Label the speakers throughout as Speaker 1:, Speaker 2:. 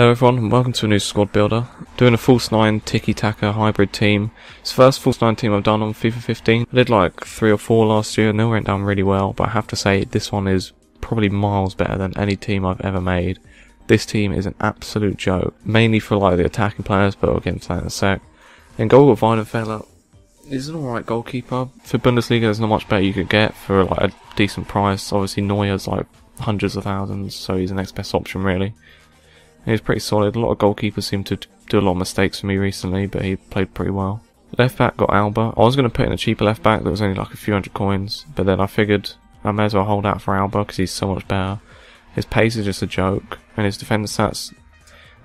Speaker 1: Hello everyone and welcome to a new squad builder. Doing a False-9 Tiki Taka hybrid team. It's the first False-9 team I've done on FIFA 15. I did like 3 or 4 last year and they all went down really well, but I have to say this one is probably miles better than any team I've ever made. This team is an absolute joke, mainly for like the attacking players, but we'll get into that in a sec. In goal with Weidenfeller. He's an alright goalkeeper. For Bundesliga there's not much better you could get for like a decent price. Obviously Neuer's like hundreds of thousands, so he's the next best option really. He's pretty solid. A lot of goalkeepers seem to do a lot of mistakes for me recently, but he played pretty well. Left back got Alba. I was going to put in a cheaper left back that was only like a few hundred coins, but then I figured I may as well hold out for Alba because he's so much better. His pace is just a joke, and his defender stats,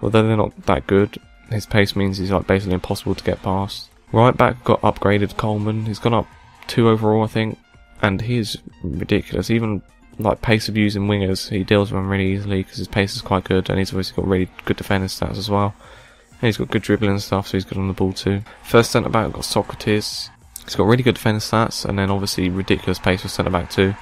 Speaker 1: although they're not that good, his pace means he's like basically impossible to get past. Right back got upgraded Coleman. He's gone up 2 overall I think, and he's ridiculous. Even like pace of using wingers, he deals with them really easily because his pace is quite good, and he's obviously got really good defending stats as well. And he's got good dribbling and stuff, so he's good on the ball too. First centre back got Socrates. He's got really good defending stats, and then obviously ridiculous pace for centre back too.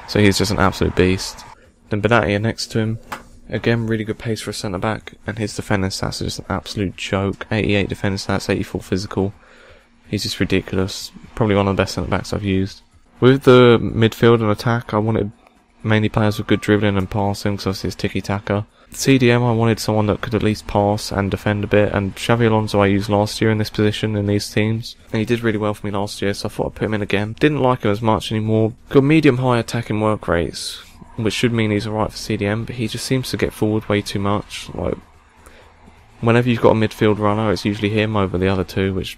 Speaker 1: So he's just an absolute beast. Then Benatia next to him, again really good pace for a centre back, and his defending stats are just an absolute joke. 88 defending stats, 84 physical. He's just ridiculous. Probably one of the best centre backs I've used. With the midfield and attack, I wanted mainly players with good dribbling and passing, because obviously it's Tiki Taka. CDM, I wanted someone that could at least pass and defend a bit, and Xavi Alonso I used last year in this position in these teams, and he did really well for me last year, so I thought I'd put him in again. Didn't like him as much anymore. Got medium-high attacking work rates, which should mean he's alright for CDM, but he just seems to get forward way too much. Like, whenever you've got a midfield runner, it's usually him over the other two, which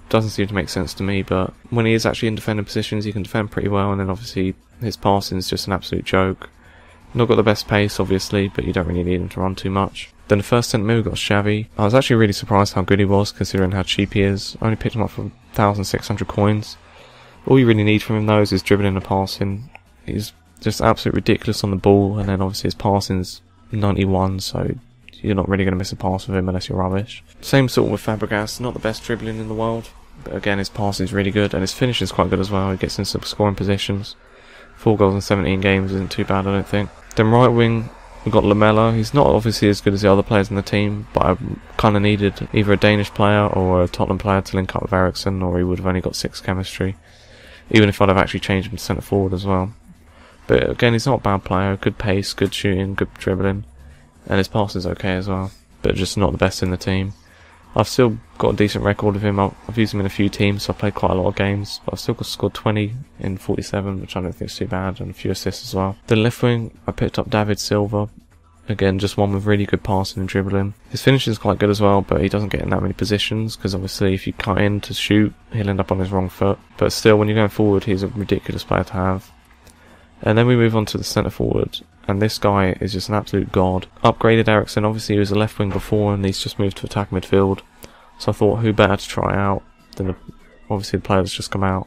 Speaker 1: doesn't seem to make sense to me, but when he is actually in defending positions, he can defend pretty well, and then obviously his passing is just an absolute joke. Not got the best pace, obviously, but you don't really need him to run too much. Then the first centre mid got Xavi. I was actually really surprised how good he was, considering how cheap he is. I only picked him up for 1,600 coins. All you really need from him though is his dribbling and passing. He's just absolutely ridiculous on the ball, and then obviously his passing's 91, so you're not really going to miss a pass with him unless you're rubbish. Same sort with Fabregas, not the best dribbling in the world, but again his passing is really good, and his finish is quite good as well. He gets into some scoring positions. 4 goals in 17 games isn't too bad, I don't think. Then right wing, we've got Lamella. He's not obviously as good as the other players in the team, but I kind of needed either a Danish player or a Tottenham player to link up with Eriksen, or he would have only got 6 chemistry, even if I'd have actually changed him to centre forward as well. But again, he's not a bad player. Good pace, good shooting, good dribbling, and his passing's okay as well, but just not the best in the team. I've still got a decent record of him. I've used him in a few teams, so I've played quite a lot of games, but I've still scored 20 in 47, which I don't think is too bad, and a few assists as well. Then left wing, I picked up David Silva. Again, just one with really good passing and dribbling. His finishing is quite good as well, but he doesn't get in that many positions, because obviously if you cut in to shoot, he'll end up on his wrong foot. But still, when you're going forward, he's a ridiculous player to have. And then we move on to the centre forward, and this guy is just an absolute god. Upgraded Eriksen, obviously he was a left wing before, and he's just moved to attack midfield. So I thought, who better to try out than obviously the player that's just come out.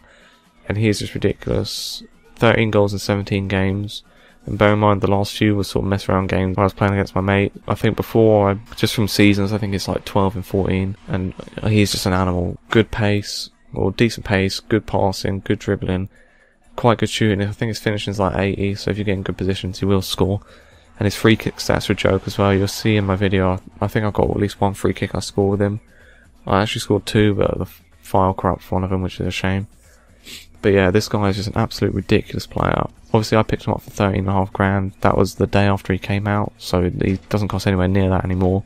Speaker 1: And he is just ridiculous. 13 goals in 17 games. And bear in mind, the last few was sort of mess around games where I was playing against my mate. I think before, just from seasons, I think it's like 12 and 14. And he's just an animal. Good pace, or decent pace, good passing, good dribbling, quite good shooting. I think his finishing is like 80, so if you get in good positions, he will score. And his free kick stats are a joke as well. You'll see in my video, I think I got at least 1 free kick I scored with him. I actually scored 2, but the file corrupts one of them, which is a shame. But yeah, this guy is just an absolute ridiculous player. Obviously I picked him up for 13.5 grand. That was the day after he came out, so he doesn't cost anywhere near that anymore.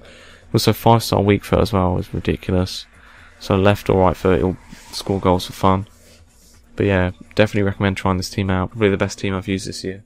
Speaker 1: Also 5-star weak foot as well is ridiculous. So left or right foot, he'll score goals for fun. But yeah, definitely recommend trying this team out. Probably the best team I've used this year.